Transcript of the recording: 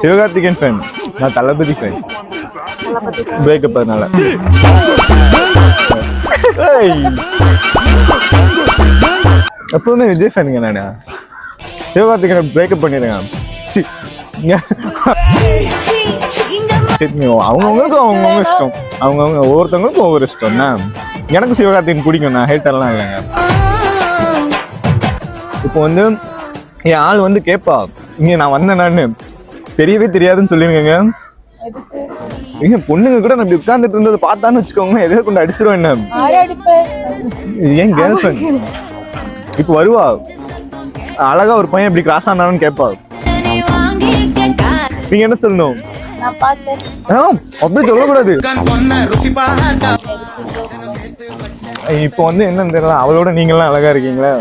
Sivakarthikeyan fan. நான் தளபதி fan. Breakup அதனால. எப்பவுமே விஜய் ஃபேனுங்க நானு. சிவகார்த்திகேயன் பிரேக்கப் பண்ணிடுங்க. அவங்கவுங்களுக்கு அவங்கவுங்க இஷ்டம். அவங்கவுங்க ஒவ்வொருத்தவங்களுக்கும் ஒவ்வொரு இஷ்டம்னா எனக்கு சிவகார்த்திகேயன் பிடிக்கும். நான் ஹேட்டர்லாம் இல்லைங்க. இப்போ வந்து என் ஆள் வந்து கேட்பா, இங்க நான் வந்தேன் நான் தெரியவே தெரியாதுன்னு சொல்லிருக்கேங்க. எங்க பொண்ணுங்க கூட நான் இப்படி உட்கார்ந்துட்டு இருந்ததை பார்த்தான்னு வச்சுக்கோங்க, எதையோ கொண்டு அடிச்சிருவேன். என்ன ஏன் கேர்ள் ஃப்ரெண்ட் இப்போ வருவா, அழகா ஒரு பையன் இப்படி கிராஸ் ஆனான்னு கேட்பா. நீங்க என்ன சொல்லணும்? அப்படி சொல்லக்கூடாது. இப்போ வந்து என்னன்னு தெரியல, அவளோட நீங்க எல்லாம் அழகா இருக்கீங்களா?